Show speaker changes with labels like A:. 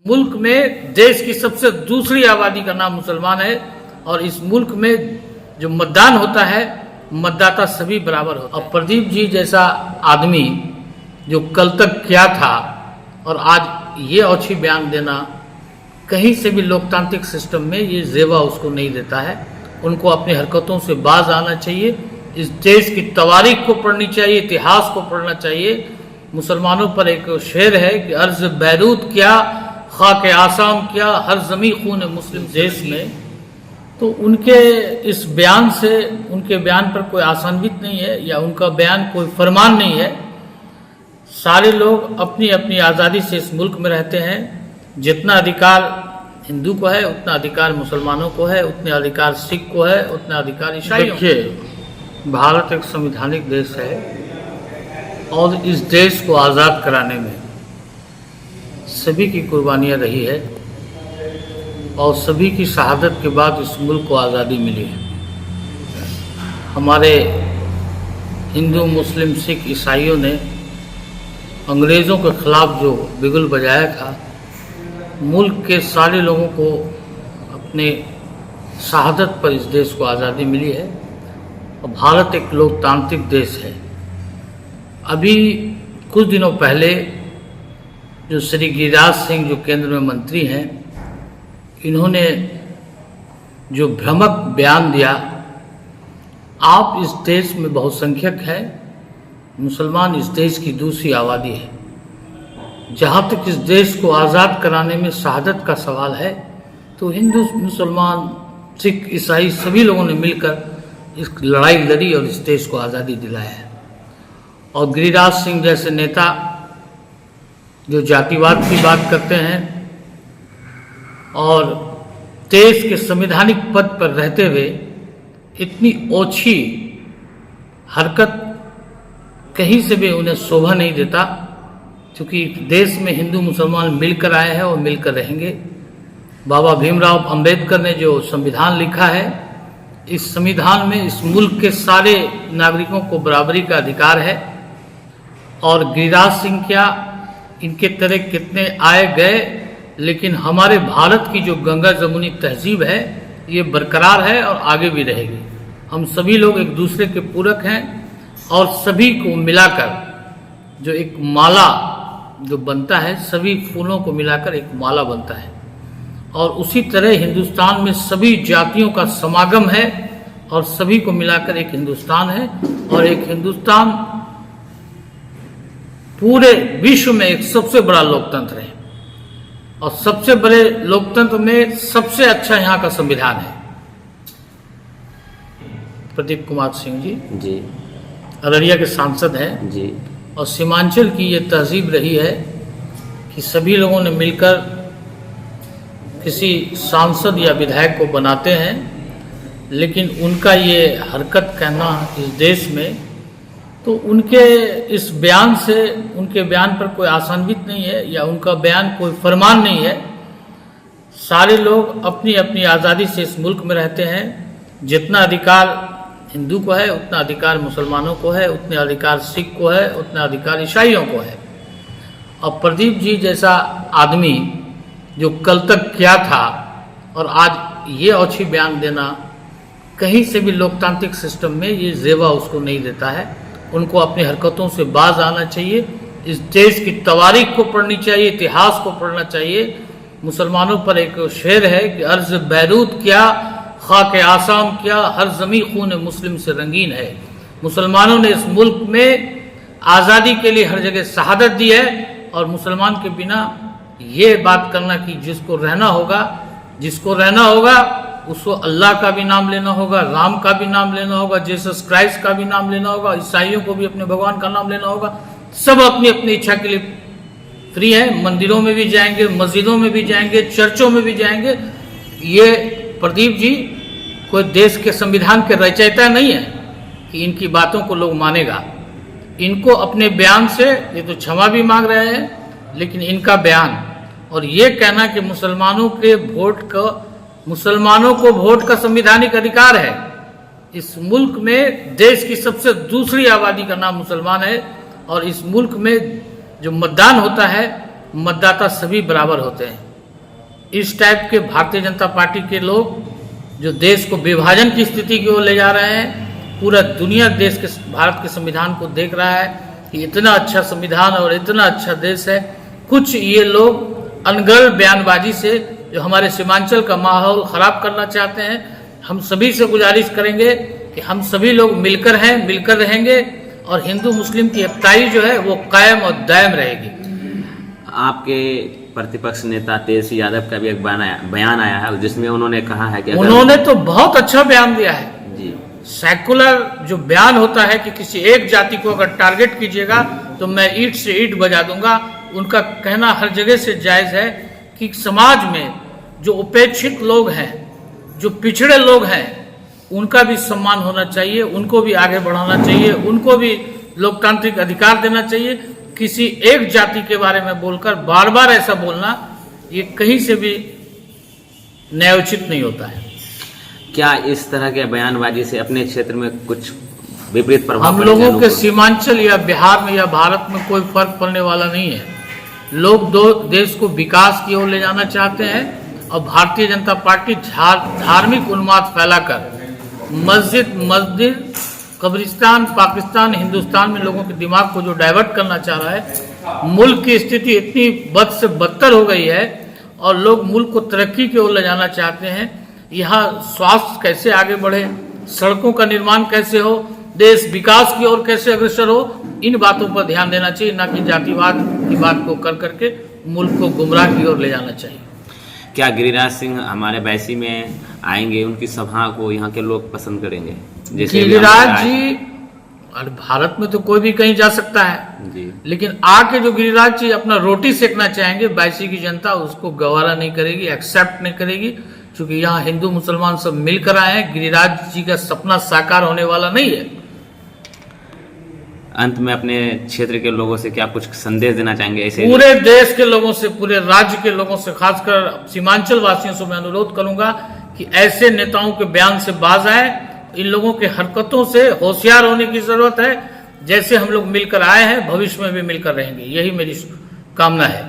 A: मुल्क में देश की सबसे दूसरी आबादी का नाम मुसलमान है और इस मुल्क में जो मतदान होता है मतदाता सभी बराबर होते हैं। और प्रदीप जी जैसा आदमी जो कल तक क्या था और आज ये औछी बयान देना, कहीं से भी लोकतांत्रिक सिस्टम में ये जेवा उसको नहीं देता है। उनको अपनी हरकतों से बाज आना चाहिए। इस देश की तवारीख को पढ़नी चाहिए, इतिहास को पढ़ना चाहिए। मुसलमानों पर एक शेर है कि अर्ज बैरूत क्या, खाक आसाम क्या, हर जमी खून मुस्लिम देश में। तो उनके इस बयान से, उनके बयान पर कोई आसान्वित नहीं है या उनका बयान कोई फरमान नहीं है। सारे लोग अपनी अपनी आज़ादी से इस मुल्क में रहते हैं। जितना अधिकार हिंदू को है उतना अधिकार मुसलमानों को है, उतने अधिकार सिख को है, उतना अधिकार ईसाइयों को। देखिए, भारत एक संवैधानिक देश है और इस देश को आज़ाद कराने में सभी की कुर्बानियाँ रही है और सभी की शहादत के बाद इस मुल्क को आज़ादी मिली है। हमारे हिंदू, मुस्लिम, सिख, ईसाइयों ने अंग्रेज़ों के ख़िलाफ़ जो बिगुल बजाया था, मुल्क के सारे लोगों को अपने शहादत पर इस देश को आज़ादी मिली है। और भारत एक लोकतांत्रिक देश है। अभी कुछ दिनों पहले जो श्री गिरिराज सिंह जो केंद्र में मंत्री हैं, इन्होंने जो भ्रामक बयान दिया, आप इस देश में बहुसंख्यक हैं, मुसलमान इस देश की दूसरी आबादी है। जहाँ तक इस देश को आज़ाद कराने में शहादत का सवाल है तो हिंदू, मुसलमान, सिख, ईसाई सभी लोगों ने मिलकर इस लड़ाई लड़ी और इस देश को आज़ादी दिलाया है। और गिरिराज सिंह जैसे नेता जो जातिवाद की बात करते हैं और देश के संवैधानिक पद पर रहते हुए इतनी ओछी हरकत, कहीं से भी उन्हें शोभा नहीं देता। क्योंकि देश में हिंदू मुसलमान मिलकर आए हैं और मिलकर रहेंगे। बाबा भीमराव अंबेडकर ने जो संविधान लिखा है, इस संविधान में इस मुल्क के सारे नागरिकों को बराबरी का अधिकार है। और गिरिराज सिंह क्या, इनके तरह कितने आए गए, लेकिन हमारे भारत की जो गंगा जमुनी तहजीब है ये बरकरार है और आगे भी रहेगी। हम सभी लोग एक दूसरे के पूरक हैं और सभी को मिलाकर जो एक माला जो बनता है, सभी फूलों को मिलाकर एक माला बनता है। और उसी तरह हिंदुस्तान में सभी जातियों का समागम है और सभी को मिलाकर एक हिंदुस्तान है। और एक हिंदुस्तान पूरे विश्व में एक सबसे बड़ा लोकतंत्र है और सबसे बड़े लोकतंत्र में सबसे अच्छा यहाँ का संविधान है। प्रदीप कुमार सिंह जी अररिया के सांसद हैं जी। और सीमांचल की ये तहजीब रही है कि सभी लोगों ने मिलकर किसी सांसद या विधायक को बनाते हैं, लेकिन उनका ये हरकत कहना इस देश में, तो उनके इस बयान से, उनके बयान पर कोई आसान्वित नहीं है या उनका बयान कोई फरमान नहीं है। सारे लोग अपनी अपनी आज़ादी से इस मुल्क में रहते हैं। जितना अधिकार हिंदू को है उतना अधिकार मुसलमानों को है, उतने अधिकार सिख को है, उतना अधिकार ईसाइयों को है। और प्रदीप जी जैसा आदमी जो कल तक क्या था और आज ये औछी बयान देना, कहीं से भी लोकतांत्रिक सिस्टम में ये जेवा उसको नहीं देता है। उनको अपनी हरकतों से बाज आना चाहिए। इस देश की तवारीख को पढ़नी चाहिए, इतिहास को पढ़ना चाहिए। मुसलमानों पर एक शेर है कि अर्ज बैरूत क्या, खाक आसाम क्या, हर जमी खून मुस्लिम से रंगीन है। मुसलमानों ने इस मुल्क में आज़ादी के लिए हर जगह शहादत दी है और मुसलमान के बिना ये बात करना कि जिसको रहना होगा उसको अल्लाह का भी नाम लेना होगा, राम का भी नाम लेना होगा, जीसस क्राइस्ट का भी नाम लेना होगा, ईसाइयों को भी अपने भगवान का नाम लेना होगा। सब अपनी अपनी इच्छा के लिए फ्री है। मंदिरों में भी जाएंगे, मस्जिदों में भी जाएंगे, चर्चों में भी जाएंगे। ये प्रदीप जी कोई देश के संविधान के रचयिता नहीं है कि इनकी बातों को लोग मानेगा। इनको अपने बयान से ये तो क्षमा भी मांग रहे हैं, लेकिन इनका बयान और ये कहना कि मुसलमानों को वोट का संवैधानिक अधिकार है। इस मुल्क में देश की सबसे दूसरी आबादी का नाम मुसलमान है और इस मुल्क में जो मतदान होता है मतदाता सभी बराबर होते हैं। इस टाइप के भारतीय जनता पार्टी के लोग जो देश को विभाजन की स्थिति की ओर ले जा रहे हैं, पूरा दुनिया देश के भारत के संविधान को देख रहा है कि इतना अच्छा संविधान और इतना अच्छा देश है। कुछ ये लोग अनगढ़ बयानबाजी से जो हमारे सीमांचल का माहौल खराब करना चाहते हैं, हम सभी से गुजारिश करेंगे कि हम सभी लोग मिलकर हैं, मिलकर रहेंगे और हिंदू मुस्लिम की एकताई जो है वो कायम और दायम रहेगी।
B: आपके प्रतिपक्ष नेता तेजस्वी यादव का भी एक बयान आया है जिसमें उन्होंने कहा है कि
A: उन्होंने तो बहुत अच्छा बयान दिया है
B: जी।
A: सेकुलर जो बयान होता है कि किसी एक जाति को अगर टारगेट कीजिएगा तो मैं ईंट से ईंट बजा दूंगा, उनका कहना हर जगह से जायज है कि समाज में जो उपेक्षित लोग हैं, जो पिछड़े लोग हैं, उनका भी सम्मान होना चाहिए, उनको भी आगे बढ़ाना चाहिए, उनको भी लोकतांत्रिक अधिकार देना चाहिए। किसी एक जाति के बारे में बोलकर बार बार ऐसा बोलना ये कहीं से भी न्यायोचित नहीं होता है।
B: क्या इस तरह के बयानबाजी से अपने क्षेत्र में कुछ विपरीत प्रभाव
A: हम लोगों के सीमांचल या बिहार में या भारत में कोई फर्क पड़ने वाला नहीं है। लोग देश को विकास की ओर ले जाना चाहते हैं और भारतीय जनता पार्टी धार्मिक उन्माद फैलाकर मस्जिद कब्रिस्तान पाकिस्तान हिंदुस्तान में लोगों के दिमाग को जो डाइवर्ट करना चाह रहा है। मुल्क की स्थिति इतनी बद से बदतर हो गई है और लोग मुल्क को तरक्की की ओर ले जाना चाहते हैं। यहाँ स्वास्थ्य कैसे आगे बढ़े, सड़कों का निर्माण कैसे हो, देश विकास की ओर कैसे अग्रसर हो, इन बातों पर ध्यान देना चाहिए, ना कि जातिवाद की बात को कर करके मुल्क को गुमराह की ओर ले जाना चाहिए।
B: क्या गिरिराज सिंह हमारे बैसी में आएंगे? उनकी सभा को यहाँ के लोग पसंद करेंगे? जैसे
A: गिरिराज जी, और भारत में तो कोई भी कहीं जा सकता है
B: जी,
A: लेकिन आके जो गिरिराज जी अपना रोटी सेकना चाहेंगे, बैसी की जनता उसको गवारा नहीं करेगी, एक्सेप्ट नहीं करेगी, क्योंकि यहाँ हिंदू मुसलमान सब मिलकर आए हैं। गिरिराज जी का सपना साकार होने वाला नहीं है।
B: अंत में अपने क्षेत्र के लोगों से क्या कुछ संदेश देना चाहेंगे? ऐसे
A: पूरे देश के लोगों से, पूरे राज्य के लोगों से, खासकर सीमांचल वासियों से मैं अनुरोध करूंगा कि ऐसे नेताओं के बयान से बाज आए। इन लोगों के हरकतों से होशियार होने की जरूरत है। जैसे हम लोग मिलकर आए हैं, भविष्य में भी मिलकर रहेंगे, यही मेरी कामना है।